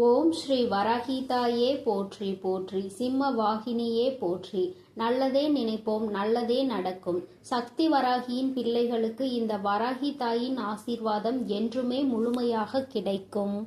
ஓம் ஸ்ரீ வராகிதாயே போற்றி போற்றி, சிம்ம வாகினியே போற்றி. நல்லதே நினைப்போம், நல்லதே நடக்கும். சக்தி வராகியின் பிள்ளைகளுக்கு இந்த வராகி தாயின் ஆசீர்வாதம் என்றுமே முழுமையாக கிடைக்கும்.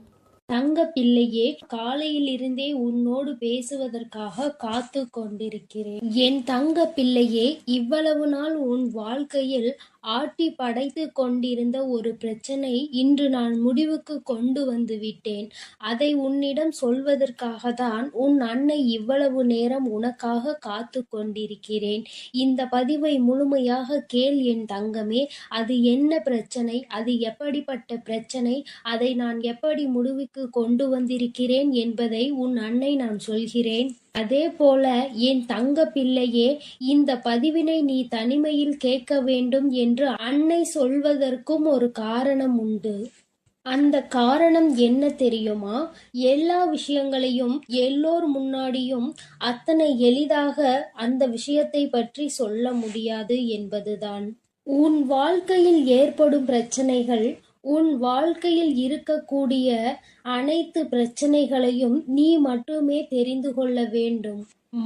தங்க பிள்ளையே, காலையிலிருந்தே உன்னோடு பேசுவதற்காக காத்து கொண்டிருக்கிறேன். என் தங்க பிள்ளையே, இவ்வளவு நாள் உன் வாழ்க்கையில் ஆட்டி படைத்து கொண்டிருந்த ஒரு பிரச்சனை இன்று நான் முடிவுக்கு கொண்டு வந்து விட்டேன். அதை உன்னிடம் சொல்வதற்காக தான் உன் அன்னை இவ்வளவு நேரம் உனக்காக காத்து கொண்டிருக்கிறேன். இந்த பதிவை முழுமையாக கேள் என் தங்கமே. அது என்ன பிரச்சனை, அது எப்படிப்பட்ட பிரச்சனை, அதை நான் எப்படி முடிவுக்கு கொண்டு வந்திருக்கிறேன் என்பதை உன் அன்னை நான் சொல்கிறேன். அதே போல என் தங்க பிள்ளையே, இந்த பதிவினை நீ தனிமையில் கேட்க வேண்டும் என்று அன்னை சொல்வதற்கும் ஒரு காரணம் உண்டு. அந்த காரணம் என்ன தெரியுமா? எல்லா விஷயங்களையும் எல்லோர் முன்னாடியும் அத்தனை எளிதாக அந்த விஷயத்தை பற்றி சொல்ல முடியாது என்பதுதான். உன் வாழ்க்கையில் ஏற்படும் பிரச்சனைகள், உன் வாழ்க்கையில் இருக்கக்கூடிய அனைத்து பிரச்சனைகளையும் நீ மட்டுமே தெரிந்து கொள்ள வேண்டும்.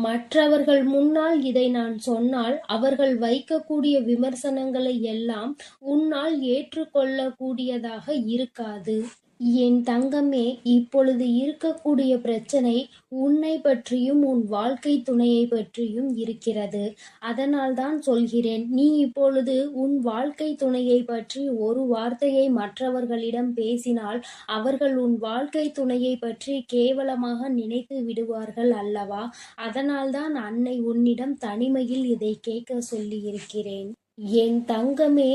மற்றவர்கள் முன்னால் இதை நான் சொன்னால் அவர்கள் வைக்கக்கூடிய விமர்சனங்களை எல்லாம் உன்னால் ஏற்றுக்கொள்ளக்கூடியதாக இருக்காது. என் தங்கமே, இப்பொழுது இருக்கக்கூடிய பிரச்சனை உன்னை பற்றியும் உன் வாழ்க்கை துணையை பற்றியும் இருக்கிறது. அதனால் தான் சொல்கிறேன், நீ இப்பொழுது உன் வாழ்க்கை துணையை பற்றி ஒரு வார்த்தையை மற்றவர்களிடம் பேசினால் அவர்கள் உன் வாழ்க்கை துணையை பற்றி கேவலமாக நினைத்து விடுவார்கள் அல்லவா? அதனால்தான் அன்னை உன்னிடம் தனிமையில் இதை கேட்க சொல்லி இருக்கிறேன். என் தங்கமே,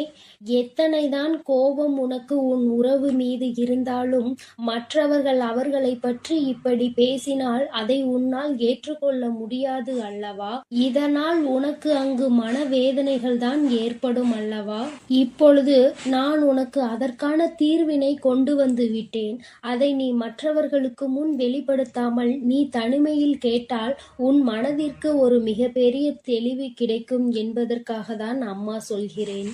எத்தனைதான் கோபம் உனக்கு உன் உறவு மீது இருந்தாலும் மற்றவர்கள் அவர்களை பற்றி இப்படி பேசினால் அதை உன்னால் ஏற்றுக்கொள்ள முடியாது அல்லவா? இதனால் உனக்கு அங்கு மனவேதனைகள் தான் ஏற்படும் அல்லவா? இப்பொழுது நான் உனக்கு அதற்கான தீர்வினை கொண்டு வந்து விட்டேன். அதை நீ மற்றவர்களுக்கு முன் வெளிப்படுத்தாமல் நீ தனிமையில் கேட்டால் உன் மனதிற்கு ஒரு மிகப்பெரிய தெளிவு கிடைக்கும் என்பதற்காக தான் அம்மா சொல்கிறேன்.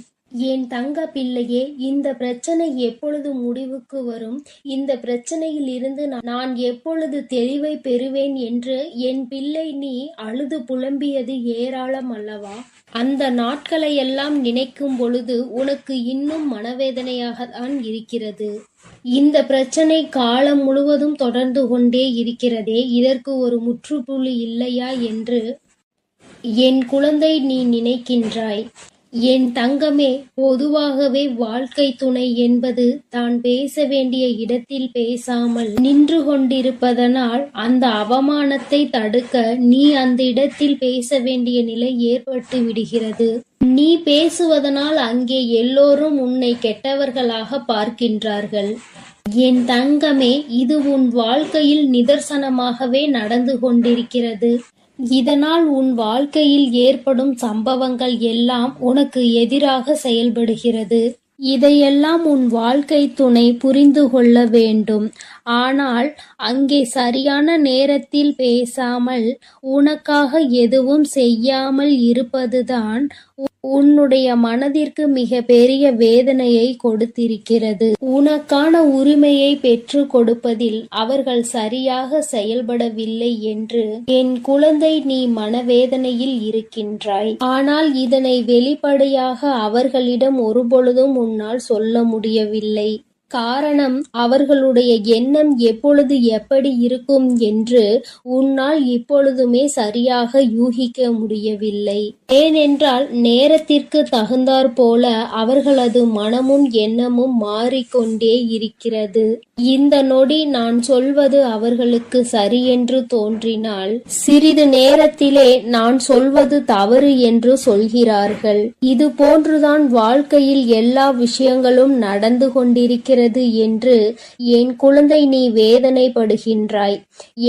என் தங்க பிள்ளையே, இந்த பிரச்சனை எப்பொழுது முடிவுக்கு வரும், இந்த பிரச்சனையில் இருந்து நான் எப்பொழுது தெளிவை பெறுவேன் என்று என் பிள்ளை நீ அழுது புலம்பியது ஏராளம் அல்லவா? அந்த நாட்களை எல்லாம் நினைக்கும் பொழுது உனக்கு இன்னும் மனவேதனையாக தான் இருக்கிறது. இந்த பிரச்சனை காலம் முழுவதும் தொடர்ந்து கொண்டே இருக்கிறதே, இதற்கு ஒரு முற்றுப்புள்ளி இல்லையா என்று என் குழந்தை நீ நினைக்கின்றாய். என் தங்கமே, பொதுவாகவே வாழ்க்கை துணை என்பது தான் பேச வேண்டிய இடத்தில் பேசாமல் நின்று கொண்டிருப்பதனால் அந்த அவமானத்தை தடுக்க நீ அந்த இடத்தில் பேச வேண்டிய நிலை ஏற்பட்டு விடுகிறது. நீ பேசுவதனால் அங்கே எல்லோரும் உன்னை கெட்டவர்களாக பார்க்கின்றார்கள். என் தங்கமே, இது உன் வாழ்க்கையில் நிதர்சனமாகவே நடந்து கொண்டிருக்கிறது. இதனால் உன் வாழ்க்கையில் ஏற்படும் சம்பவங்கள் எல்லாம் உனக்கு எதிராக செயல்படுகிறது. இதையெல்லாம் உன் வாழ்க்கை துணை புரிந்து கொள்ள வேண்டும். ஆனால் அங்கே சரியான நேரத்தில் பேசாமல் உனக்காக எதுவும் செய்யாமல் இருப்பதுதான் உன்னுடைய மனதிற்கு மிக பெரிய வேதனையை கொடுத்திருக்கிறது. உனக்கான உரிமையை பெற்று கொடுப்பதில் அவர்கள் சரியாக செயல்படவில்லை என்று என் குழந்தை நீ மனவேதனையில் இருக்கின்றாய். ஆனால் இதனை வெளிப்படையாக அவர்களிடம் ஒருபொழுதும் உன்னால் சொல்ல முடியவில்லை. காரணம், அவர்களுடைய எண்ணம் எப்பொழுது எப்படி இருக்கும் என்று உன்னால் இப்பொழுதுமே சரியாக யூகிக்க முடியவில்லை. ஏனென்றால் நேரத்திற்கு தகுந்தாற் போல அவர்களது மனமும் எண்ணமும் மாறிக்கொண்டே இருக்கிறது. இந்த நொடி நான் சொல்வது அவர்களுக்கு சரியென்று தோன்றினால் சிறிது நேரத்திலே நான் சொல்வது தவறு என்று சொல்கிறார்கள். இது போன்றுதான் வாழ்க்கையில் எல்லா விஷயங்களும் நடந்து கொண்டிருக்கிறது என்று என் குழந்தை நீ வேதனைப்படுகின்றாய்.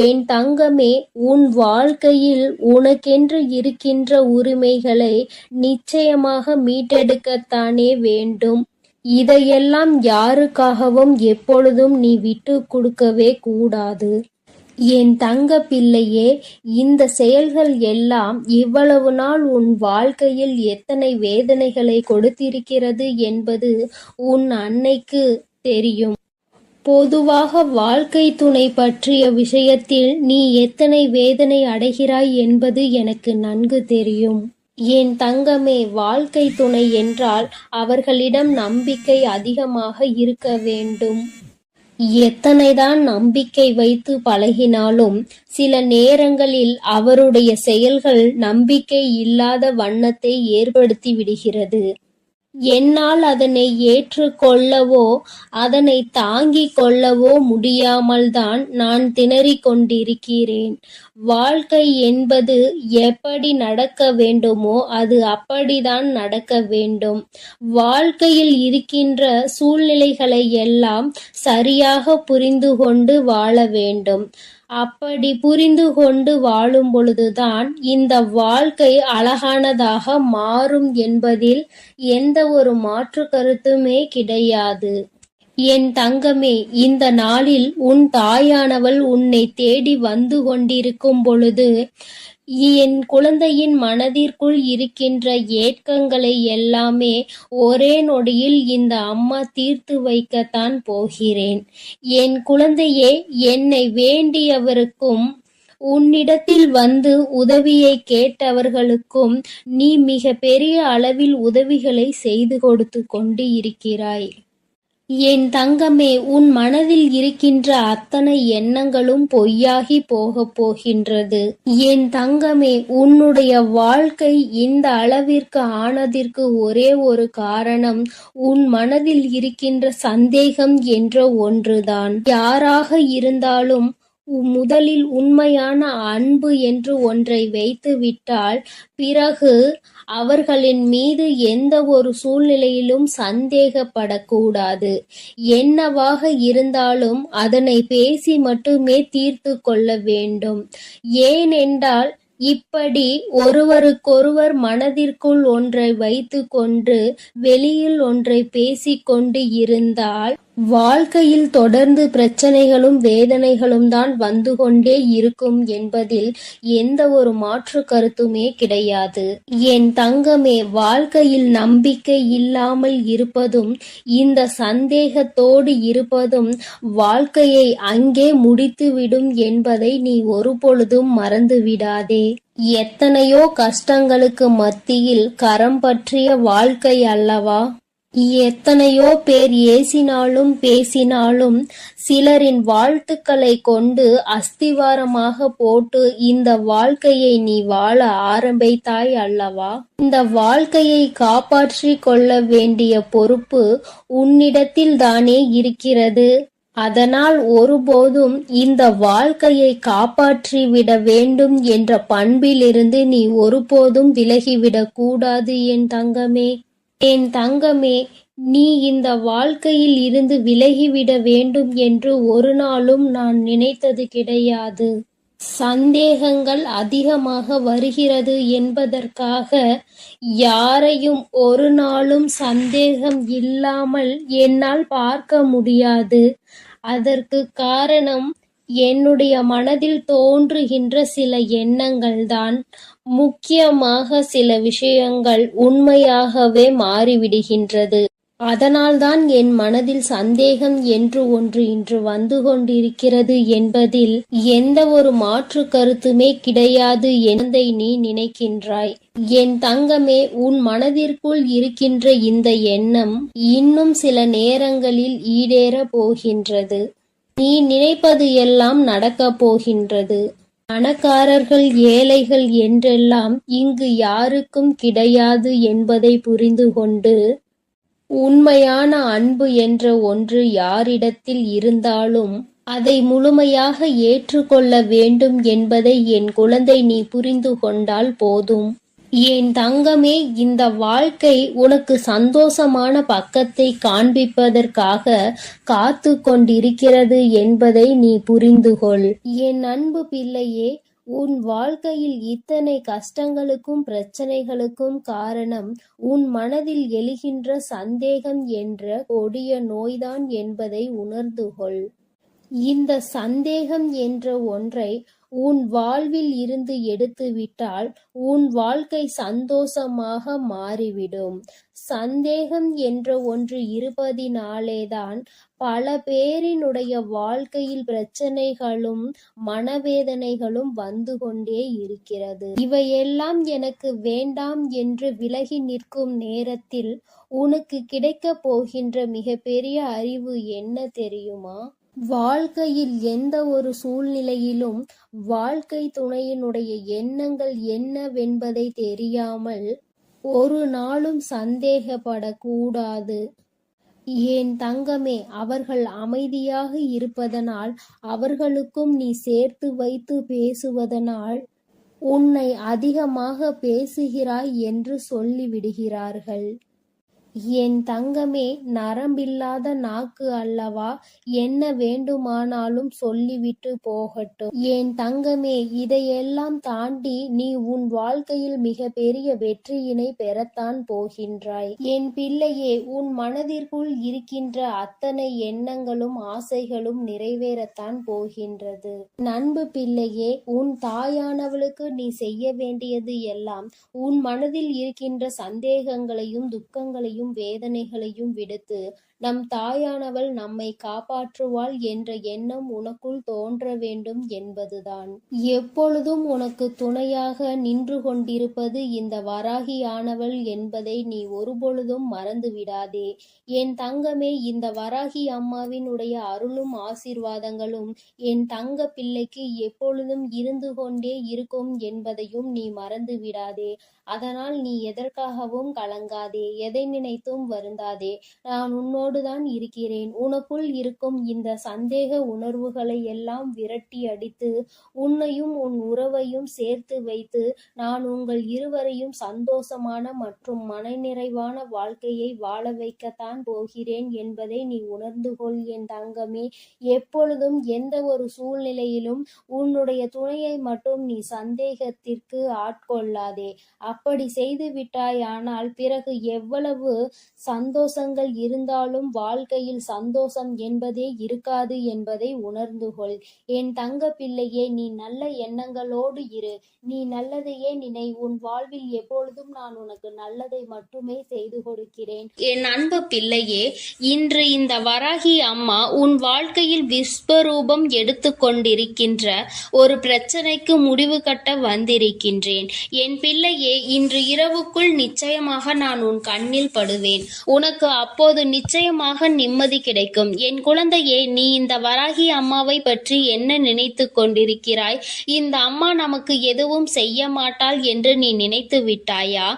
என் தங்கமே, உன் வாழ்க்கையில் உனக்கென்று இருக்கின்ற உரிமைகளை நிச்சயமாக மீட்டெடுக்கத்தானே வேண்டும். இதையெல்லாம் யாருக்காகவும் எப்பொழுதும் நீ விட்டு கொடுக்கவே கூடாது. என் தங்க பிள்ளையே, இந்த செயல்கள் எல்லாம் இவ்வளவு நாள் உன் வாழ்க்கையில் எத்தனை வேதனைகளை கொடுத்திருக்கிறது என்பது உன் அன்னைக்கு தெரியும். பொதுவாக வாழ்க்கை துணை பற்றிய விஷயத்தில் நீ எத்தனை வேதனை அடைகிறாய் என்பது எனக்கு நன்கு தெரியும். என் தங்கமே, வாழ்க்கை துணை என்றால் அவர்களிடம் நம்பிக்கை அதிகமாக இருக்க வேண்டும். எத்தனைதான் நம்பிக்கை வைத்து பழகினாலும் சில நேரங்களில் அவருடைய செயல்கள் நம்பிக்கை இல்லாத வண்ணத்தை ஏற்படுத்தி விடுகிறது. என்னால் அதனை ஏற்றுக்கொள்ளவோ அதனை தாங்கிக் கொள்ளவோ முடியாமல்தான் நான் திணறிக் கொண்டிருக்கிறேன். வாழ்க்கை என்பது எப்படி நடக்க வேண்டுமோ அது அப்படிதான் நடக்க வேண்டும். வாழ்க்கையில் இருக்கின்ற சூழ்நிலைகளை எல்லாம் சரியாக புரிந்து கொண்டு வாழ வேண்டும். அப்படி புரிந்து கொண்டு வாழும் பொழுதுதான் இந்த வாழ்க்கை அழகானதாக மாறும் என்பதில் எந்த ஒரு மாற்று கருத்துமே கிடையாது. என் தங்கமே, இந்த நாளில் உன் தாயானவள் உன்னை தேடி வந்து கொண்டிருக்கும் பொழுது என் குழந்தையின் மனதிற்குள் இருக்கின்ற ஏக்கங்களை எல்லாமே ஒரே நொடியில் இந்த அம்மா தீர்த்து வைக்கத்தான் போகிறேன். என் குழந்தையே, என்னை வேண்டியவருக்கும் உன்னிடத்தில் வந்து உதவியை கேட்டவர்களுக்கும் நீ மிக பெரிய அளவில் உதவிகளை செய்து கொடுத்து கொண்டு இருக்கிறாய். என் தங்கமே, உன் மனதில் இருக்கின்ற அத்தனை எண்ணங்களும் பொய்யாகி போகப் போகின்றது. என் தங்கமே, உன்னுடைய வாழ்க்கை இந்த அளவிற்கு ஆனதற்கு ஒரே ஒரு காரணம் உன் மனதில் இருக்கின்ற சந்தேகம் என்ற ஒன்றுதான். யாராக இருந்தாலும் முதலில் உண்மையான அன்பு என்று ஒன்றை வைத்து விட்டால் பிறகு அவர்களின் மீது எந்த ஒரு சூழ்நிலையிலும் சந்தேகப்படக்கூடாது. என்னவாக இருந்தாலும் அதனை பேசி மட்டுமே தீர்த்து கொள்ள வேண்டும். ஏனென்றால் இப்படி ஒருவருக்கொருவர் மனதிற்குள் ஒன்றை வைத்து கொண்டு வெளியில் ஒன்றை பேசிக்கொண்டு இருந்தால் வாழ்க்கையில் தொடர்ந்து பிரச்சனைகளும் வேதனைகளும் தான் வந்து கொண்டே இருக்கும் என்பதில் எந்த ஒரு மாற்று கருத்துமே கிடையாது. என் தங்கமே, வாழ்க்கையில் நம்பிக்கை இல்லாமல் இருப்பதும் இந்த சந்தேகத்தோடு இருப்பதும் வாழ்க்கையை அங்கே முடித்துவிடும் என்பதை நீ ஒருபொழுதும் மறந்து விடாதே. எத்தனையோ கஷ்டங்களுக்கு மத்தியில் கரம் பற்றிய வாழ்க்கை அல்லவா? எத்தனையோ பேர் ஏசினாலும் பேசினாலும் சிலரின் வாழ்த்துக்களை கொண்டு அஸ்திவாரமாக போட்டு இந்த வாழ்க்கையை நீ வாழ ஆரம்பித்தாய் அல்லவா? இந்த வாழ்க்கையை காப்பாற்றி கொள்ள வேண்டிய பொறுப்பு உன்னிடத்தில் தானே இருக்கிறது. அதனால் ஒருபோதும் இந்த வாழ்க்கையை காப்பாற்றிவிட வேண்டும் என்ற பண்பிலிருந்து நீ ஒருபோதும் விலகிவிடக் கூடாது என் தங்கமே. என் தங்கமே, நீ இந்த வாழ்க்கையில் இருந்து விலகிவிட வேண்டும் என்று ஒரு நாளும் நான் நினைத்தது கிடையாது. சந்தேகங்கள் அதிகமாக வருகிறது என்பதற்காக யாரையும் ஒரு நாளும் சந்தேகம் இல்லாமல் என்னால் பார்க்க முடியாது. அதற்கு காரணம் என்னுடைய மனதில் தோன்றுகின்ற சில எண்ணங்கள்தான். முக்கியமாக சில விஷயங்கள் உண்மையாகவே மாறிவிடுகின்றது. அதனால்தான் என் மனதில் சந்தேகம் என்று ஒன்று இன்று வந்து கொண்டிருக்கிறது என்பதில் எந்த ஒரு மாற்று கருத்துமே கிடையாது என்பதை நீ நினைக்கின்றாய். என் தங்கமே, உன் மனதிற்குள் இருக்கின்ற இந்த எண்ணம் இன்னும் சில நேரங்களில் ஈடேற போகின்றது. நீ நினைப்பது எல்லாம் நடக்கப் போகின்றது. பணக்காரர்கள் ஏழைகள் என்றெல்லாம் இங்கு யாருக்கும் கிடையாது என்பதை புரிந்து கொண்டு உண்மையான அன்பு என்ற ஒன்று யாரிடத்தில் இருந்தாலும் அதை முழுமையாக ஏற்றுக்கொள்ள வேண்டும் என்பதை என் குழந்தை நீ புரிந்து கொண்டால் போதும். என் தங்கமே, இந்த வாழ்க்கை உனக்கு சந்தோஷமான பக்கத்தை காண்பிப்பதற்காக காத்து கொண்டிருக்கிறது என்பதை நீ புரிந்துகொள். என் அன்பு பிள்ளையே, உன் வாழ்க்கையில் இத்தனை கஷ்டங்களுக்கும் பிரச்சனைகளுக்கும் காரணம் உன் மனதில் எழுகின்ற சந்தேகம் என்ற கொடிய நோய்தான் என்பதை உணர்ந்துகொள். இந்த சந்தேகம் என்ற ஒன்றை உன் வாழ்வில் இருந்து எடுத்துவிட்டால் உன் வாழ்க்கை சந்தோஷமாக மாறிவிடும். சந்தேகம் என்ற ஒன்று இருப்பதினாலேதான் பல பேரினுடைய வாழ்க்கையில் பிரச்சனைகளும் மனவேதனைகளும் வந்து கொண்டே இருக்கிறது. இவையெல்லாம் எனக்கு வேண்டாம் என்று விலகி நிற்கும் நேரத்தில் உனக்கு கிடைக்கப் போகின்ற மிகப்பெரிய அறிவு என்ன தெரியுமா? வாழ்க்கையில் எந்த ஒரு சூழ்நிலையிலும் வாழ்க்கை துணையினுடைய எண்ணங்கள் என்னவென்பதை தெரியாமல் ஒரு நாளும் சந்தேகப்படக்கூடாது. ஏன் தங்கமே, அவர்கள் அமைதியாக இருப்பதனால், அவர்களுக்கும் நீ சேர்த்து வைத்து பேசுவதனால் உன்னை அதிகமாக பேசுகிறாய் என்று சொல்லிவிடுகிறார்கள். என் தங்கமே, நரம்பில்லாத நாக்கு அல்லவா, என்ன வேண்டுமானாலும் சொல்லிவிட்டு போகட்டும். என் தங்கமே, இதையெல்லாம் தாண்டி நீ உன் வாழ்க்கையில் மிக பெரிய வெற்றியினை பெறத்தான் போகின்றாய். என் பிள்ளையே, உன் மனதிற்குள் இருக்கின்ற அத்தனை எண்ணங்களும் ஆசைகளும் நிறைவேறத்தான் போகின்றது. நண்பு பிள்ளையே, உன் தாயானவளுக்கு நீ செய்ய வேண்டியது எல்லாம் உன் மனதில் இருக்கின்ற சந்தேகங்களையும் துக்கங்களையும் வேதனைகளையும் விடுத்து நம் தாயானவள் நம்மை காப்பாற்றுவாள் என்ற எண்ணம் உனக்குள் தோன்ற வேண்டும் என்பதுதான். எப்பொழுதும் உனக்கு துணையாக நின்று கொண்டிருப்பது இந்த வராகியானவள் என்பதை நீ ஒருபொழுதும் மறந்து விடாதே. என் தங்கமே, இந்த வராகி அம்மாவினுடைய அருளும் ஆசீர்வாதங்களும் என் தங்க பிள்ளைக்கு எப்பொழுதும் இருந்து கொண்டே இருக்கும் என்பதையும் நீ மறந்து விடாதே. அதனால் நீ எதற்காகவும் கலங்காதே, எதை நினைத்தும் வருந்தாதே. நான் உன்னோடுதான் இருக்கிறேன். உனக்குள் இருக்கும் இந்த சந்தேக உணர்வுகளை எல்லாம் விரட்டி அடித்து உன்னையும் உன் உறவையும் சேர்த்து வைத்து நான் உங்கள் இருவரையும் சந்தோஷமான மற்றும் மனநிறைவான வாழ்க்கையை வாழ வைக்கத்தான் போகிறேன் என்பதை நீ உணர்ந்து கொள் என் தங்கமே. எப்பொழுதும் எந்த ஒரு சூழ்நிலையிலும் உன்னுடைய துணையை மட்டும் நீ சந்தேகத்திற்கு ஆட்கொள்ளாதே. அப்படி செய்து விட்டாயானால் பிறகு எவ்வளவு சந்தோஷங்கள் இருந்தாலும் வாழ்க்கையில் சந்தோஷம் என்பதே இருக்காது என்பதை உணர்ந்து கொள். என் தங்க பிள்ளையே, நீ நல்ல எண்ணங்களோடு இரு. நீ நல்லதையே நினை. உன் வாழ்வில் எப்பொழுதும் நான் உனக்கு நல்லதை மட்டுமே செய்து கொடுக்கிறேன். என் அன்பு பிள்ளையே, இன்று இந்த வராகி அம்மா உன் வாழ்க்கையில் விஸ்வரூபம் எடுத்து கொண்டிருக்கின்ற ஒரு பிரச்சனைக்கு முடிவு கட்ட வந்திருக்கின்றேன். என் பிள்ளையே, இன்று இரவுக்குள் நிச்சயமாக நான் உன் கண்ணில் படுவேன். உனக்கு அப்போது நிச்சயமாக நிம்மதி கிடைக்கும். என் குழந்தையே, நீ இந்த வராகி அம்மாவை பற்றி என்ன நினைத்து கொண்டிருக்கிறாய்? இந்த அம்மா நமக்கு எதுவும் செய்ய மாட்டாள் என்று நீ நினைத்து விட்டாயா?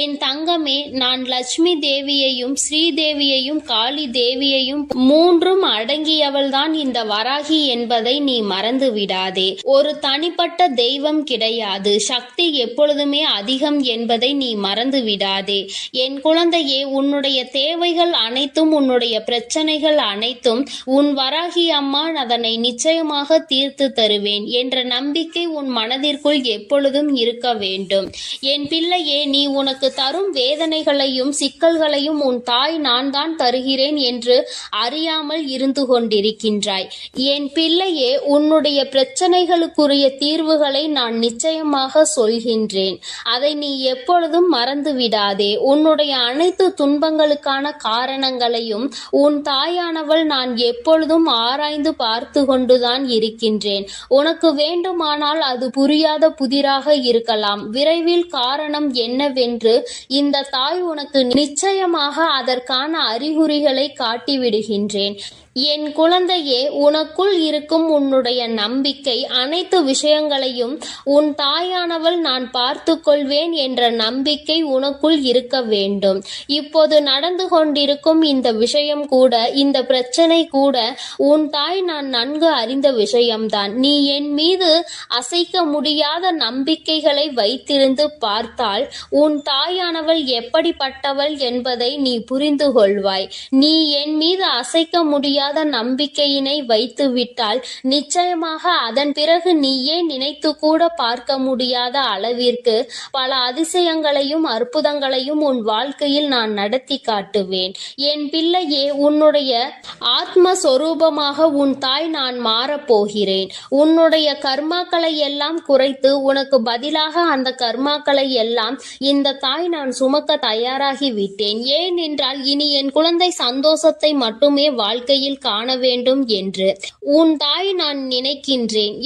என் தங்கமே, நான் லட்சுமி தேவியையும் ஸ்ரீதேவியையும் காளி தேவியையும் மூன்றும் அடங்கியவள்தான் இந்த வராகி என்பதை நீ மறந்து விடாதே. ஒரு தனிப்பட்ட தெய்வம் கிடையாது. சக்தி எப்பொழுதுமே அதிகம் என்பதை நீ மறந்து விடாதே. என் குழந்தையே, உன்னுடைய தேவைகள் அனைத்தும் உன்னுடைய பிரச்சனைகள் அனைத்தும் உன் வராகி அம்மா அதனை நிச்சயமாக தீர்த்து தருவேன் என்ற நம்பிக்கை உன் மனதிற்குள் எப்பொழுதும் இருக்க வேண்டும். என் பிள்ளையே, நீ உனக்கு தரும் வேதனைகளையும் சிக்கல்களையும் உன் தாய் நான் தான் தருகிறேன் என்று அறியாமல் இருந்து கொண்டிருக்கின்றாய். என் பிள்ளையே, உன்னுடைய பிரச்சனைகளுக்குரிய தீர்வுகளை நான் நிச்சயமாக சொல்கின்றேன். அதை நீ எப்பொழுதும் மறந்து விடாதே. உன்னுடைய அனைத்து துன்பங்களுக்கான காரணங்களையும் உன் தாயானவள் நான் எப்பொழுதும் ஆராய்ந்து பார்த்து கொண்டுதான் இருக்கின்றேன். உனக்கு வேண்டுமானால் அது புரியாத புதிராக இருக்கலாம். விரைவில் காரணம் என்னவென்று இந்த தாய் உனக்கு நிச்சயமாக அதற்கான அறிகுறிகளை காட்டிவிடுகின்றேன். என் குழந்தையே, உனக்குள் இருக்கும் உன்னுடைய நம்பிக்கை அனைத்து விஷயங்களையும் உன் தாயானவள் நான் பார்த்து கொள்வேன் என்ற நம்பிக்கை உனக்குள் இருக்க வேண்டும். இப்போது நடந்து கொண்டிருக்கும் இந்த விஷயம் கூட, இந்த பிரச்சனை கூட உன் தாய் நான் நன்கு அறிந்த விஷயம்தான். நீ என் மீது அசைக்க முடியாத நம்பிக்கைகளை வைத்திருந்து பார்த்தால் உன் தாயானவள் எப்படிப்பட்டவள் என்பதை நீ புரிந்து கொள்வாய். நீ என் மீது அசைக்க முடியாத முடியாத நம்பிக்கையினை வைத்துவிட்டால் நிச்சயமாக அதன் பிறகு நீயே நினைத்து கூட பார்க்க முடியாத அளவிற்கு பல அதிசயங்களையும் அற்புதங்களையும் உன் வாழ்க்கையில் நான் நடத்தி காட்டுவேன். என் பிள்ளையே, உன்னுடைய ஆத்மஸ்வரூபமாக உன் தாய் நான் மாறப்போகிறேன். உன்னுடைய கர்மாக்களை எல்லாம் குறைத்து உனக்கு பதிலாக அந்த கர்மாக்களை எல்லாம் இந்த தாய் நான் சுமக்க தயாராகி விட்டேன். ஏனென்றால் இனி என் குழந்தை சந்தோஷத்தை மட்டுமே வாழ்க்கையில் காண வேண்டும் என்று உன் தாய் நான் நினைக்கின்றேன்.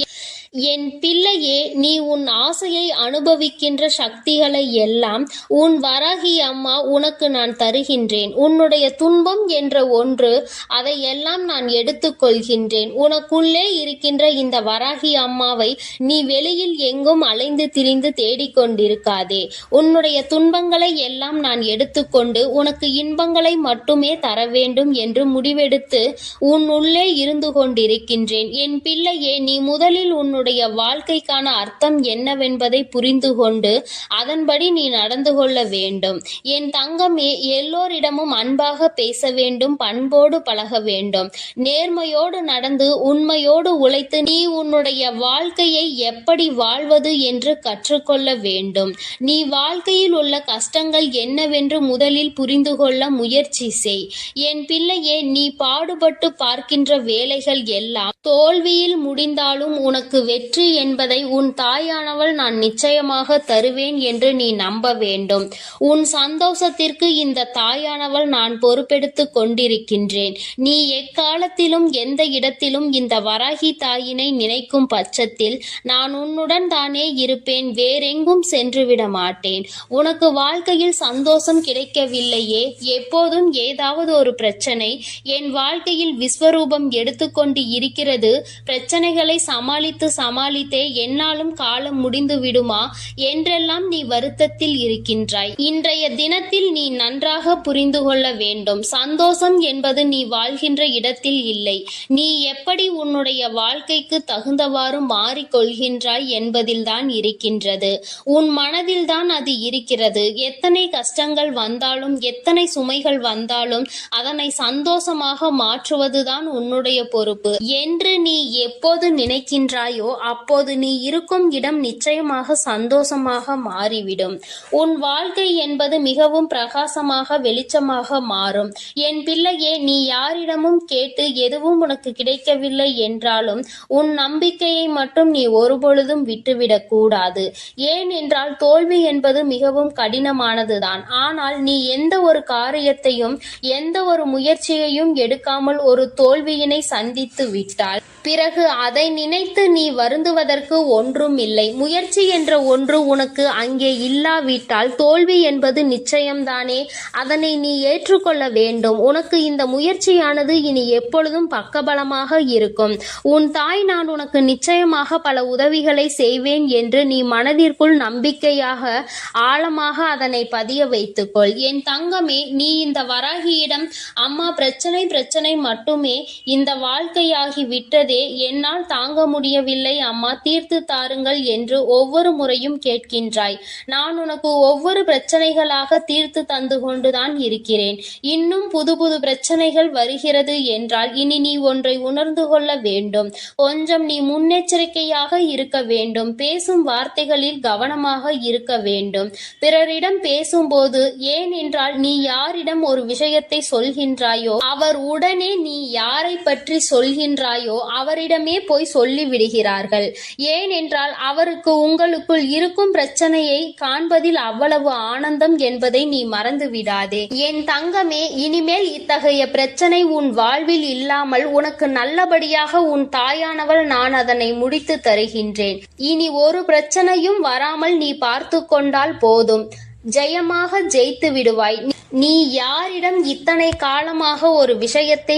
என் பிள்ளையே, நீ உன் ஆசையை அனுபவிக்கின்ற சக்திகளை எல்லாம் உன் வராகி அம்மா உனக்கு நான் தருகின்றேன். உன்னுடைய துன்பம் என்ற ஒன்று, அதை எல்லாம் நான் எடுத்துக்கொள்கின்றேன். உனக்குள்ளே இருக்கின்ற இந்த வராகி அம்மாவை நீ வெளியில் எங்கும் அலைந்து திரிந்து தேடிக்கொண்டிருக்காதே. உன்னுடைய துன்பங்களை எல்லாம் நான் எடுத்துக்கொண்டு உனக்கு இன்பங்களை மட்டுமே தர வேண்டும் என்று முடிவெடுத்து உன் உள்ளே இருந்து கொண்டிருக்கின்றேன். என் பிள்ளையே, நீ முதலில் உன்னுடைய வாழ்க்கைக்கான அர்த்தம் என்னவென்பதை புரிந்து கொண்டு அதன்படி நீ நடந்து கொள்ள வேண்டும். என் தங்கமே, எல்லோரிடமும் அன்பாக பேச வேண்டும், பண்போடு பழக வேண்டும். நேர்மையோடு நடந்து உண்மையோடு உழைத்து நீ உன்னுடைய வாழ்க்கையை எப்படி வாழ்வது என்று கற்றுக்கொள்ள வேண்டும். நீ வாழ்க்கையில் உள்ள கஷ்டங்கள் என்னவென்று முதலில் புரிந்து கொள்ள முயற்சி செய். என் பிள்ளையே, நீ பாடுபட்டு பார்க்கின்ற வேலைகள் எல்லாம் தோல்வியில் முடிந்தாலும் உனக்கு வெற்றி என்பதை உன் தாயானவள் நான் நிச்சயமாக தருவேன் என்று நீ நம்ப வேண்டும். உன் சந்தோஷத்திற்கு இந்த தாயானவள் நான் பொறுப்பெடுத்து கொண்டிருக்கின்றேன். நீ எக்காலத்திலும் எந்த இடத்திலும் இந்த வராகி தாயினை நினைக்கும் பட்சத்தில் நான் உன்னுடன் தானே இருப்பேன், வேறெங்கும் சென்றுவிட மாட்டேன். உனக்கு வாழ்க்கையில் சந்தோஷம் கிடைக்கவில்லையே, எப்போதும் ஏதாவது ஒரு பிரச்சனை என் வாழ்க்கையில் விஸ்வரூபம் எடுத்துக்கொண்டு இருக்கிறது. பிரச்சனைகளை சமாளித்தே என்னாலும் காலம் முடிந்து விடுமா என்றெல்லாம் நீ வருத்தத்தில் இருக்கின்றாய். இன்றைய தினத்தில் நீ நன்றாக புரிந்து கொள்ள வேண்டும். சந்தோஷம் என்பது நீ வாழ்கின்ற இடத்தில் இல்லை, நீ எப்படி உன்னுடைய வாழ்க்கைக்கு தகுந்தவாறு மாறிக்கொள்கின்றாய் என்பதில்தான் இருக்கின்றது. உன் மனதில்தான் அது இருக்கிறது. எத்தனை கஷ்டங்கள் வந்தாலும் எத்தனை சுமைகள் வந்தாலும் அதனை சந்தோஷமாக மாற்றுவதுதான் உன்னுடைய பொறுப்பு என்று நீ எப்போது நினைக்கின்றாயோ அப்போது நீ இருக்கும் இடம் நிச்சயமாக சந்தோஷமாக மாறிவிடும். உன் வாழ்க்கை என்பது மிகவும் பிரகாசமாக வெளிச்சமாக மாறும். என் பிள்ளையே, நீ யாரிடமும் கேட்டு எதுவும் உனக்கு கிடைக்கவில்லை என்றாலும் உன் நம்பிக்கையை மட்டும் நீ ஒருபொழுதும் விட்டுவிடக் கூடாது. ஏனென்றால் தோல்வி என்பது மிகவும் கடினமானதுதான். ஆனால் நீ எந்த ஒரு காரியத்தையும் எந்த ஒரு முயற்சியையும் எடுக்காமல் ஒரு தோல்வியினை சந்தித்து விட்டால் பிறகு அதை நினைத்து நீ வருந்துவதற்கு ஒன்றும் இல்லை. முயற்சி என்ற ஒன்று உனக்கு அங்கே இல்லாவிட்டால் தோல்வி என்பது நிச்சயம்தானே. அதனை நீ ஏற்றுக்கொள்ள வேண்டும். உனக்கு இந்த முயற்சியானது இனி எப்பொழுதும் பக்கபலமாக இருக்கும். உன் தாய் நான் உனக்கு நிச்சயமாக பல உதவிகளை செய்வேன் என்று நீ மனதிற்குள் நம்பிக்கையாக ஆழமாக அதனை பதிய வைத்துக்கொள். என் தங்கமே, நீ இந்த வராகியிடம் அம்மா பிரச்சனை மட்டுமே இந்த வாழ்க்கையாகி விட்டதே, என்னால் தாங்க முடியவில்லை அம்மா, தீர்த்து தாருங்கள் என்று ஒவ்வொரு முறையும் கேட்கின்றாய். நான் உனக்கு ஒவ்வொரு பிரச்சனைகளாக தீர்த்து தந்து கொண்டுதான் இருக்கிறேன். இன்னும் புது புது பிரச்சனைகள் வருகிறது என்றால் இனி நீ ஒன்றை உணர்ந்து கொள்ள வேண்டும். கொஞ்சம் நீ முன்னெச்சரிக்கையாக இருக்க வேண்டும். பேசும் வார்த்தைகளில் கவனமாக இருக்க வேண்டும். பிறரிடம் பேசும்போது, ஏனென்றால் நீ யாரிடம் ஒரு விஷயத்தை சொல்கின்றாயோ அவர் உடனே நீ யாரை பற்றி சொல்கின்றாயோ அவரிடமே போய் சொல்லி விடுகிறார்கள். ஏனென்றால் அவருக்கு உங்களுக்குள் இருக்கும் பிரச்சனையை காண்பதில் அவ்வளவு ஆனந்தம் என்பதை நீ மறந்து விடாதே. என் தங்கமே, இனிமேல் இத்தகைய பிரச்சனை உன் வாழ்வில் இல்லாமல் உனக்கு நல்லபடியாக உன் தாயானவள் நான் அதனை முடித்து தருகின்றேன். இனி ஒரு பிரச்சனையும் வராமல் நீ பார்த்து கொண்டால் போதும், ஜெயமாக ஜெயித்து விடுவாய். நீ யாரிடம் இத்தனை காலமாக ஒரு விஷயத்தை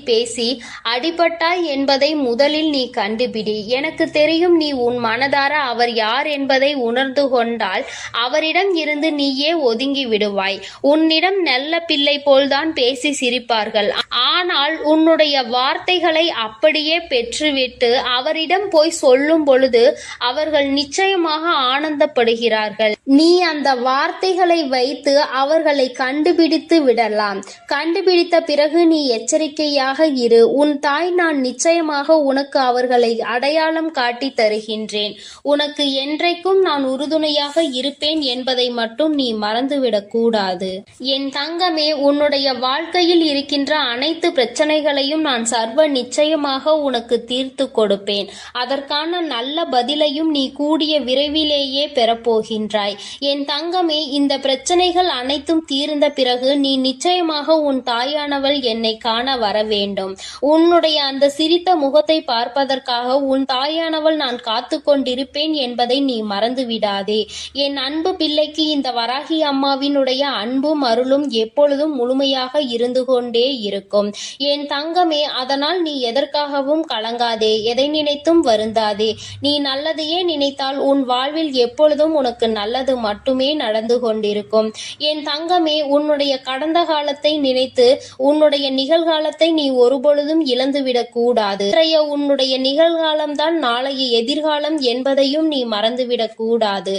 பேசி அடிபட்டாய் என்பதை முதலில் நீ கண்டுபிடி. எனக்கு தெரியும், நீ உன் மனதார அவர் யார் என்பதை உணர்ந்து கொண்டால் அவரிடம் இருந்து நீயே ஒதுங்கி விடுவாய். உன்னிடம் நல்ல பிள்ளை போல்தான் பேசி சிரிப்பார்கள். ஆனால் உன்னுடைய வார்த்தைகளை அப்படியே பெற்றுவிட்டு அவரிடம் போய் சொல்லும் பொழுது அவர்கள் நிச்சயமாக ஆனந்தப்படுகிறார்கள். நீ அந்த வார்த்தைகளை வைத்து அவர்களை கண்டுபிடித்து விடலாம். கண்டுபிடித்த பிறகு நீ எச்சரிக்கையாக இரு. உன் தாய் நான் நிச்சயமாக உனக்கு அவர்களை அடையாளம் காட்டி தருகின்றேன். உனக்கு என்றைக்கும் நான் உறுதுணையாக இருப்பேன் என்பதை மட்டும் நீ மறந்துவிடக் கூடாது. என் தங்கமே, உன்னுடைய வாழ்க்கையில் இருக்கின்ற அனைத்து பிரச்சனைகளையும் நான் சர்வ நிச்சயமாக உனக்கு தீர்த்து கொடுப்பேன். அதற்கான நல்ல பதிலையும் நீ கூடிய விரைவிலேயே பெறப்போகின்றாய். என் தங்கமே, இந்த பிரச்சனைகள் அனைத்தும் தீர்ந்த பிறகு நீ நிச்சயமாக உன் தாயானவள் என்னை காண வர வேண்டும். உன்னுடைய அந்த சிரித்த முகத்தை பார்ப்பதற்காக உன் தாயானவள் நான் காத்து கொண்டிருப்பேன் என்பதை நீ மறந்து விடாதே. என் அன்பு பிள்ளைக்கு இந்த வராகி அம்மாவினுடைய அன்பும் அருளும் எப்பொழுதும் முழுமையாக இருந்து கொண்டே இருக்கும். என் தங்கமே, அதனால் நீ எதற்காகவும் கலங்காதே, எதை நினைத்தும் வருந்தாதே. நீ நல்லதையே நினைத்தால் உன் வாழ்வில் எப்பொழுதும் உனக்கு நல்லது மட்டுமே நடந்து கொண்டிருக்கும். என் தங்கமே, உன்னுடைய கடந்த காலத்தை நினைத்து உன்னுடைய நிகழ்காலத்தை நீ ஒருபொழுதும் இழந்துவிடக் கூடாது. இன்றைய உன்னுடைய நிகழ்காலம்தான் நாளைய எதிர்காலம் என்பதையும் நீ மறந்துவிடக் கூடாது.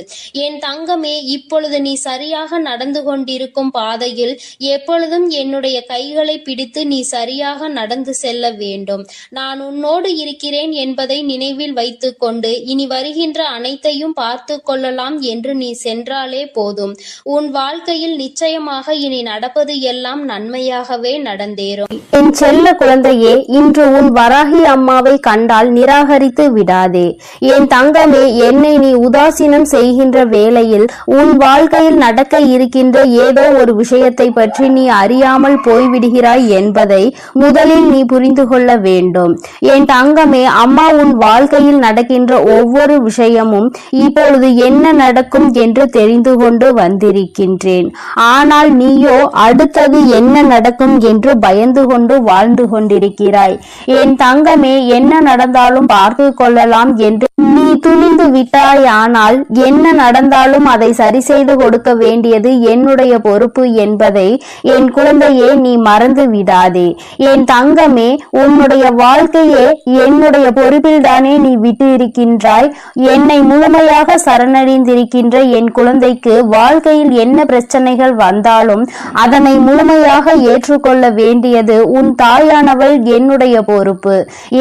என் தங்கமே, இப்பொழுது நீ சரியாக நடந்து கொண்டிருக்கும் பாதையில் எப்பொழுதும் என்னுடைய கைகளை பிடித்து நீ சரியாக நடந்து செல்ல வேண்டும். நான் உன்னோடு இருக்கிறேன் என்பதை நினைவில் வைத்துக் கொண்டு இனி வருகின்ற அனைத்தையும் பார்த்து கொள்ளலாம் என்று நீ சென்றாலே போதும். உன் வாழ்க்கையில் நிச்சயமாக இனி நடப்பது எல்லாம் நன்மையாகவே நடந்தேறும். என் செல்ல குழந்தையே, இன்று உன் வராகி அம்மாவை கண்டால் நிராகரித்து விடாதே. என் தங்கமே, என்னை நீ உதாசீனம் செய்கின்ற வேளையில் உன் வாழ்க்கையில் நடக்க இருக்கின்ற ஏதோ ஒரு விஷயத்தை பற்றி நீ அறியாமல் போய்விடுகிறாய் என்பதை முதலில் நீ புரிந்து கொள்ள வேண்டும். என் தங்கமே, அம்மா உன் வாழ்க்கையில் நடக்கின்ற ஒவ்வொரு விஷயமும் இப்பொழுது என்ன நடக்கும் என்று தெரிந்து கொண்டு வந்திருக்கின்றேன். ஆனால் நீயோ அடுத்தது என்ன நடக்கும் என்று பயந்து கொண்டு வாழ்ந்து கொண்டிருக்கிறாய். என் தங்கமே, என்ன நடந்தாலும் பார்த்து கொள்ளலாம் என்று நீ துணிந்து விட்டாய். ஆனால் என்ன நடந்தாலும் அதை சரி செய்து கொடுக்க வேண்டியது என்னுடைய பொறுப்பு என்பதை என் குழந்தையே நீ மறந்து விடாதே. என் தங்கமே, உன்னுடைய வாழ்க்கையே என்னுடைய பொறுப்பில் தானே நீ விட்டு இருக்கின்றாய். என்னை முழுமையாக சரணடைந்திருக்கின்ற என் குழந்தைக்கு வாழ்க்கையில் என்ன பிரச்சனைகள் வந்தாலும் அதனை முழுமையாக ஏற்றுக்கொள்ள வேண்டியது உன் தாயானவள் என்னுடைய பொறுப்பு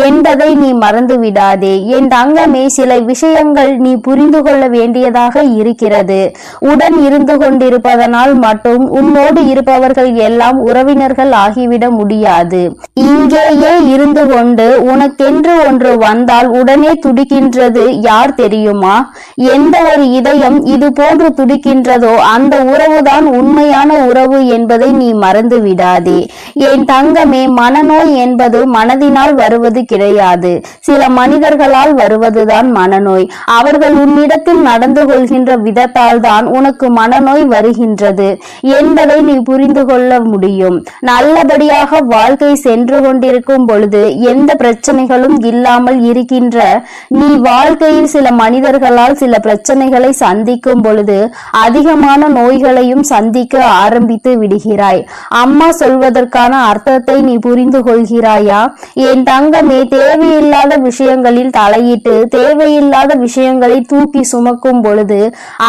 என்பதை நீ மறந்து விடாதே. என் தங்கமே, சில விஷயங்கள் நீ புரிந்து கொள்ள வேண்டியதாக இருக்கிறது. உடன் இருந்து கொண்டிருப்பதனால் மட்டும் உன்னோடு இருப்பவர்கள் எல்லாம் உறவினர்கள் ஆகிவிட முடியாது. இங்கேயே இருந்து கொண்டு உனக்கென்று ஒன்று வந்தால் உடனே துடிக்கின்றது யார் தெரியுமா? எந்த ஒரு இதயம் இது போன்று துடிக்கின்றதோ அந்த உறவுதான் உண்மையான உறவு என்பதை நீ மறந்து விடாதே. என் தங்கமே, மனநோய் என்பது மனதினால் வருவது கிடையாது. சில மனிதர்களால் வருவதுதான் மனநோய். அவர்கள் உன்னிடத்தில் நடந்து கொள்கின்ற விதத்தால் தான் உனக்கு மனநோய் வருகின்றது என்பதை நீ புரிந்து கொள்ள முடியும். நல்லபடியாக வாழ்க்கை சென்று கொண்டிருக்கும் பொழுது எந்த பிரச்சனைகளும் இல்லாமல் இருக்கின்ற நீ வாழ்க்கையில் சில மனிதர்களால் சில பிரச்சனைகளை சந்திக்கும் பொழுது அதிகமான நோய்களையும் சந்திக்க ஆரம்பித்து விடுகிறாய். அம்மா சொல்வதற்கான அர்த்தத்தை நீ புரிந்து கொள்கிறாயா? என் தங்கமே, தேவையில்லாத விஷயங்களில் தலையிட்டு தேவையில்லாத விஷயங்களை தூக்கி சுமக்கும் பொழுது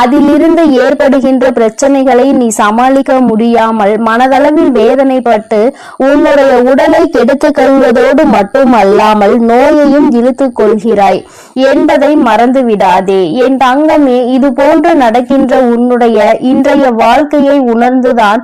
அதிலிருந்து ஏற்படுகின்ற பிரச்சனைகளை நீ சமாளிக்க முடியாமல் மனதளவில் வேதனைப்பட்டு உன்னுடைய உடலை கெடுத்துக் கொள்வதோடு மட்டுமல்லாமல் நோயையும் இழுத்துக் கொள்கிறாய் என்பதை மறந்து விடாதே. என் தங்கமே, இது போன்று நடக்கின்ற உன்னுடைய இன்றைய வாழ்க்கையை உணர்ந்துதான்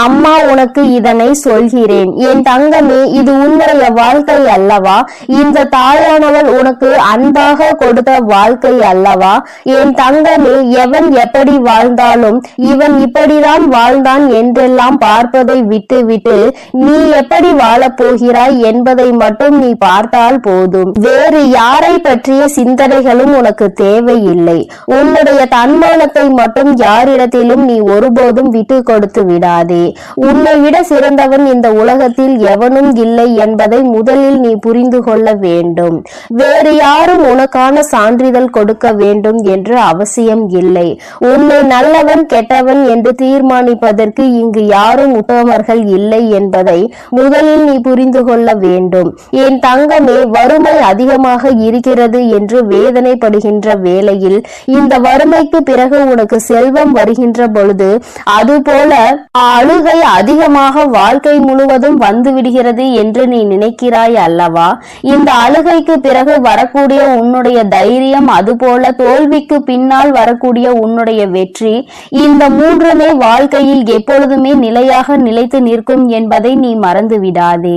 அம்மா உனக்கு இதனை சொல்கிறேன். என் தங்கமே, இது உன்னுடைய வாழ்க்கை அல்லவா? இந்த தாயானவள் உனக்கு அன்பாக கொடுத்த வாழ்க்கை அல்லவா? என் தங்கமே, எவன் எப்படி வாழ்ந்தாலும் இவன் இப்படிதான் வாழ்ந்தான் என்றெல்லாம் பார்ப்பதை விட்டுவிட்டு நீ எப்படி வாழப் போகிறாய் என்பதை மட்டும் நீ பார்த்தால் போதும். வேறு யாரை பற்றிய சிந்தனைகளும் உனக்கு தேவையில்லை. உன்னுடைய தன்மானத்தை மட்டும் யாரிடத்திலும் நீ ஒருபோதும் விட்டு கொடுத்து விடாதே. உன்னை விட சிறந்தவன் இந்த உலகத்தில் எவனும் இல்லை என்பதை முதலில் நீ புரிந்து கொள்ள வேண்டும். வேறு யாரும் உனக்கான சான்றிதழ் கொடுக்க வேண்டும் என்று அவசியம் இல்லை. உன்னை நல்லவன் கெட்டவன் என்று தீர்மானிப்பதற்கு இங்கு யாரும் உத்தமர்கள் இல்லை என்பதை முதலில் நீ புரிந்து கொள்ள வேண்டும். என் தங்கமே, வறுமை அதிகமாக இருக்கிறது என்று வேதனைப்படுகின்ற வேளையில் இந்த வறுமைக்கு பிறகு உனக்கு செல்வ செல்வம் வருகின்ற பொழுது அதுபோல அழுகை அதிகமாக வாழ்க்கை முழுவதும் வந்து விடுகிறது என்று நீ நினைக்கிறாய் அல்லவா? இந்த அழுகைக்கு பிறகு வரக்கூடிய உன்னுடைய தைரியம், அதுபோல தோல்விக்கு பின்னால் வரக்கூடிய உன்னுடைய வெற்றி, இந்த மூன்றுமே வாழ்க்கையில் எப்பொழுதுமே நிலையாக நிலைத்து நிற்கும் என்பதை நீ மறந்து விடாதே.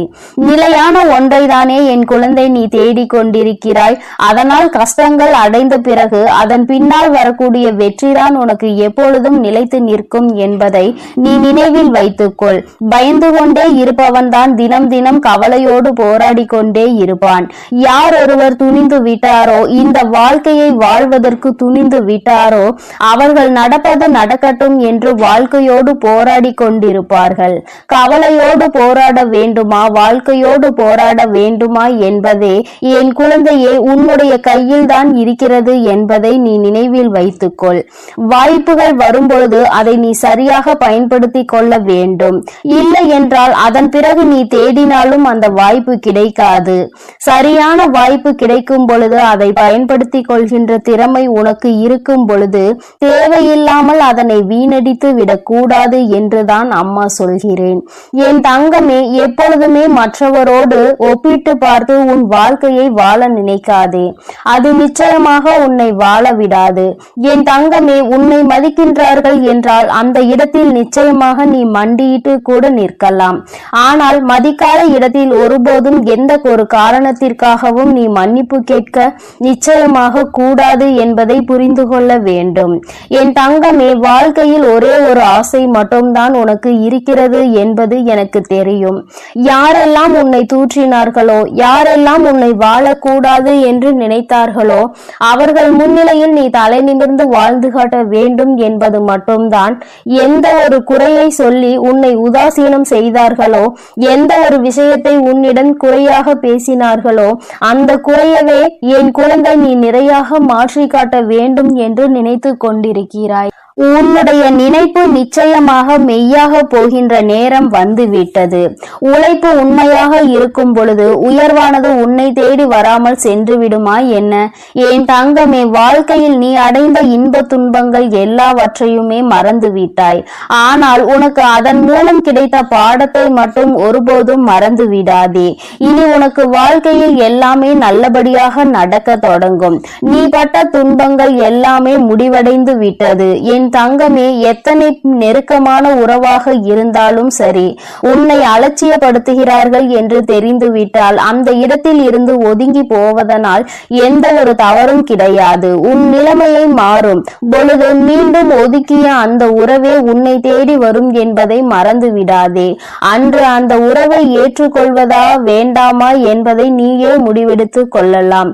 நிலையான ஒன்றைதானே என் குழந்தை நீ தேடிக் கொண்டிருக்கிறாய். அதனால் கஷ்டங்கள் அடைந்த பிறகு அதன் பின்னால் வரக்கூடிய வெற்றிதான் உனக்கு எப்பொழுதும் நிலைத்து நிற்கும் என்பதை நீ நினைவில் வைத்துக்கொள். பயந்து கொண்டே இருப்பவன் தான் தினம் தினம் கவலையோடு போராடி கொண்டே இருப்பான். யார் ஒருவர் துணிந்து விட்டாரோ, இந்த வாழ்க்கையை வாழ்வதற்கு துணிந்து விட்டாரோ, அவர்கள் நடப்பது நடக்கட்டும் என்று வாழ்க்கையோடு போராடி கொண்டிருப்பார்கள். கவலையோடு போராட வேண்டுமா, வாழ்க்கையோடு போராட வேண்டுமா என்பதே என் குழந்தையே உன்னுடைய கையில் தான் இருக்கிறது என்பதை நீ நினைவில் வைத்துக்கொள். வாய்ப்புகள் வரும்பொழுது அதை நீ சரியாக பயன்படுத்தி கொள்ள வேண்டும். இல்லை என்றால் அதன் பிறகு நீ தேடினாலும் அந்த வாய்ப்பு கிடைக்காது. சரியான வாய்ப்பு கிடைக்கும் பொழுது அதை பயன்படுத்தி கொள்கின்ற திறமை உனக்கு இருக்கும் பொழுது தேவையில்லாமல் அதனை வீணடித்து விடக்கூடாது என்றுதான் அம்மா சொல்கிறேன். என் தங்கமே, எப்பொழுதுமே மற்றவரோடு ஒப்பிட்டு பார்த்து உன் வாழ்க்கையை வாழ நினைக்காதே. அது நிச்சயமாக உன்னை வாழ விடாது. என் தங்கமே, உன்னை மதிக்கின்றார்கள் என்றால் அந்த இடத்தில் நிச்சயமாக நீ மண்டியிட்டு கூட நிற்கலாம். ஆனால் மதிக்காத இடத்தில் ஒருபோதும் எந்த ஒரு காரணத்திற்காகவும் நீ மன்னிப்பு கேட்க நிச்சயமாக கூடாது என்பதை புரிந்து கொள்ள வேண்டும். என் தங்கமே, வாழ்க்கையில் ஒரே ஒரு ஆசை மட்டும்தான் உனக்கு இருக்கிறது என்பது எனக்கு தெரியும். யாரெல்லாம் உன்னை தூற்றினார்களோ, யாரெல்லாம் உன்னை வாழக்கூடாது என்று நினைத்தார்களோ, அவர்கள் முன்னிலையில் நீ தலை நிமிர்ந்து வாழ்ந்து காட்ட வேண்டும் என்பது மட்டும்தான். எந்த ஒரு குறையை சொல்லி உன்னை உதாசீனம் செய்தார்களோ, எந்த ஒரு விஷயத்தை உன்னிடம் குறையாக பேசினார்களோ, அந்த குறையவே என் குழந்தை நீ நிறையாக மாற்றி காட்ட வேண்டும் என்று நினைத்து கொண்டிருக்கிறாய். உன்னுடைய நினைப்பு நிச்சயமாக மெய்யாக போகின்ற நேரம் வந்துவிட்டது. உழைப்பு உண்மையாக இருக்கும் பொழுது உயர்வானது உன்னை தேடி வராமல் சென்று விடுமா என்ன? என் தங்கமே, வாழ்க்கையில் நீ அடைந்த இன்ப துன்பங்கள் எல்லாவற்றையுமே மறந்து விட்டாய். ஆனால் உனக்கு அதன் மூலம் கிடைத்த பாடத்தை மட்டும் ஒருபோதும் மறந்து விடாதே. இனி உனக்கு வாழ்க்கையில் எல்லாமே நல்லபடியாக நடக்க தொடங்கும். நீ பட்ட துன்பங்கள் எல்லாமே முடிவடைந்து விட்டது. என் தங்கமே, எத்தனை நெருக்கமான உறவாக இருந்தாலும் சரி, உன்னை அலட்சியப்படுத்துகிறார்கள் என்று தெரிந்துவிட்டால் அந்த இடத்தில் இருந்து ஒதுங்கி போவதனால் எந்த ஒரு தவறும் கிடையாது. உன் நிலைமையை மாறும் பொழுது மீண்டும் ஒதுக்கிய அந்த உறவே உன்னை தேடி வரும் என்பதை மறந்து விடாதே. அன்று அந்த உறவை ஏற்றுக்கொள்வதா வேண்டாமா என்பதை நீயே முடிவெடுத்து கொள்ளலாம்.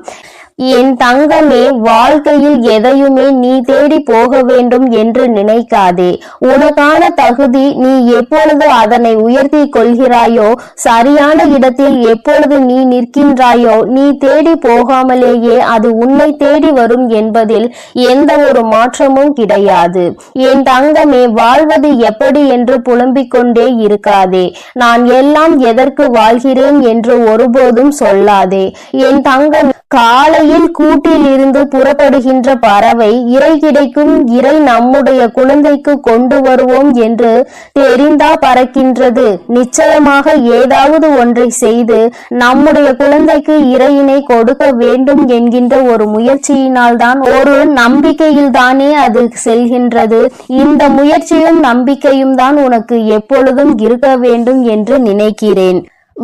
என் தங்கமே, வாழ்க்கையில் எதையுமே நீ தேடி போக வேண்டும் என்று நினைக்காதே. உனக்கான தகுதி நீ எப்பொழுது அதனை உயர்த்தி கொள்கிறாயோ, சரியான இடத்தில் எப்பொழுது நீ நிற்கின்றாயோ, நீ தேடி போகாமலேயே அது உன்னை தேடி வரும் என்பதில் எந்த ஒரு மாற்றமும் கிடையாது. என் தங்கமே, வாழ்வது எப்படி என்று புலம்பிக் கொண்டே இருக்காதே. நான் எல்லாம் எதற்கு வாழ்கிறேன் என்று ஒருபோதும் சொல்லாதே. என் தங்கம், காலையில் கூட்டில் இருந்து புறப்படுகின்ற பறவை இறை கிடைக்கும், இறை நம்முடைய குழந்தைக்கு கொண்டு வருவோம் என்று தெரிந்தா பறக்கின்றது. நிச்சயமாக ஏதாவது ஒன்றை செய்து நம்முடைய குழந்தைக்கு இறையினை கொடுக்க வேண்டும் என்கின்ற ஒரு முயற்சியினால் தான், ஒரு நம்பிக்கையில் தானே அது செல்கின்றது. இந்த முயற்சியும் நம்பிக்கையும் தான் உனக்கு எப்பொழுதும் இருக்க வேண்டும் என்று நினைக்கிறேன்.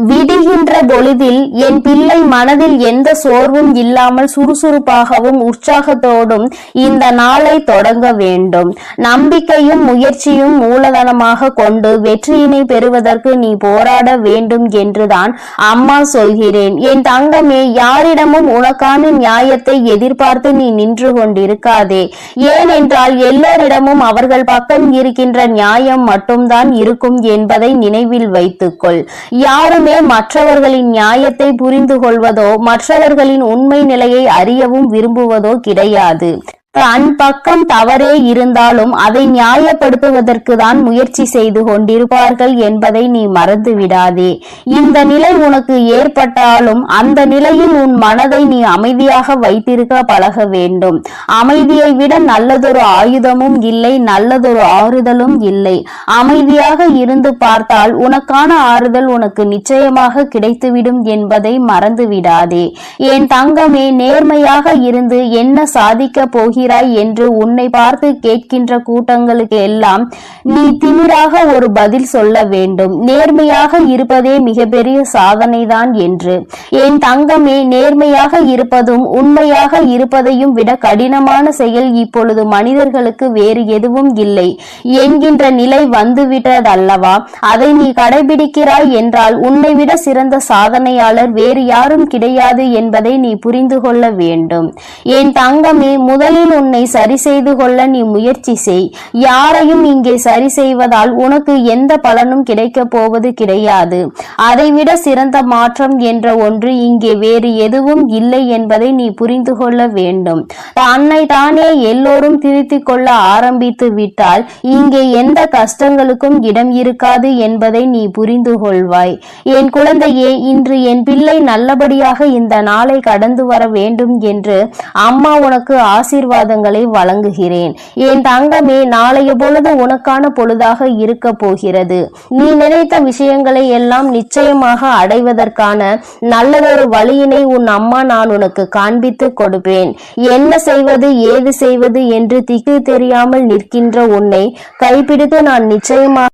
விடுகின்ற பொழுதில் என் பிள்ளை மனதில் எந்த சோர்வும் இல்லாமல் சுறுசுறுப்பாகவும் உற்சாகத்தோடும் இந்த நாளை தொடங்க வேண்டும். நம்பிக்கையும் முயற்சியும் மூலதனமாக கொண்டு வெற்றியினை பெறுவதற்கு நீ போராட வேண்டும் என்றுதான் அம்மா சொல்கிறேன். என் தங்கமே, யாரிடமும் உனக்கான நியாயத்தை எதிர்பார்த்து நீ நின்று கொண்டிருக்காதே. ஏனென்றால் எல்லோரிடமும் அவர்கள் பக்கம் இருக்கின்ற நியாயம் மட்டும்தான் இருக்கும் என்பதை நினைவில் வைத்துக்கொள். யாரும் மற்றவர்களின் நியாயத்தை புரிந்து கொள்வதோ, மற்றவர்களின் உண்மை நிலையை அறியவும் விரும்புவதோ கிடையாது. தன் பக்கம் தவறே இருந்தாலும் அதை நியாயப்படுத்துவதற்கு தான் முயற்சி செய்து கொண்டிருப்பார்கள் என்பதை நீ மறந்து விடாதே. இந்த நிலை உனக்கு ஏற்பட்டாலும் அந்த நிலையில் உன் மனதை நீ அமைதியாக வைத்திருக்க பழக வேண்டும். அமைதியை விட நல்லதொரு ஆயுதமும் இல்லை, நல்லதொரு ஆறுதலும் இல்லை. அமைதியாக இருந்து பார்த்தால் உனக்கான ஆறுதல் உனக்கு நிச்சயமாக கிடைத்துவிடும் என்பதை மறந்து விடாதே. என் தங்கமே, நேர்மையாக இருந்து என்ன சாதிக்க போகிறாய் என்று உன்னை பார்த்து கேட்கின்ற கூட்டங்களுக்கு எல்லாம் நீ திமிராக ஒரு பதில் சொல்ல வேண்டும். நேர்மையாக இருப்பதே மிகப்பெரிய சாதனைதான் என்று. என் தங்கமே, நேர்மையாக இருப்பதும் உண்மையாக இருப்பதையும் விட கடினமான செயல் இப்பொழுது மனிதர்களுக்கு வேறு எதுவும் இல்லை என்கின்ற நிலை வந்துவிட்டதல்லவா? அதை நீ கடைபிடிக்கிறாய் என்றால் உன்னை விட சிறந்த சாதனையாளர் வேறு யாரும் கிடையாது என்பதை நீ புரிந்து கொள்ள வேண்டும். என் தங்கமே, முதலில் உன்னை சரி செய்து கொள்ள நீ முயற்சி செய். யாரையும் இங்கே சரி செய்வதால் உனக்கு எந்த பலனும் கிடைக்க போவது கிடையாது. அதைவிட சிறந்த மாற்றம் என்ற ஒன்று இங்கே வேறு எதுவும் இல்லை என்பதை நீ புரிந்து கொள்ள வேண்டும். தன்னை தானே எல்லோரும் திருத்திக் கொள்ள ஆரம்பித்து விட்டால் இங்கே எந்த கஷ்டங்களுக்கும் இடம் இருக்காது என்பதை நீ புரிந்து கொள்வாய். என் குழந்தையே, இன்று என் பிள்ளை நல்லபடியாக இந்த நாளை கடந்து வர வேண்டும் என்று அம்மா உனக்கு ஆசீர்வாதங்களை வழங்குகிறேன். என் தங்கமே, நாளைய பொழுது உனக்கான பொழுதாக இருக்க போகிறது. நீ நினைத்த விஷயங்களை எல்லாம் நிச்சயமாக அடைவதற்கான நல்லதொரு வழியினை உன் அம்மா நான் உனக்கு காண்பித்து கொடுப்பேன். என்ன செய்வது ஏது செய்வது என்று திக்கு தெரியாமல் நிற்கின்ற உன்னை கைப்பிடித்து நான் நிச்சயமாக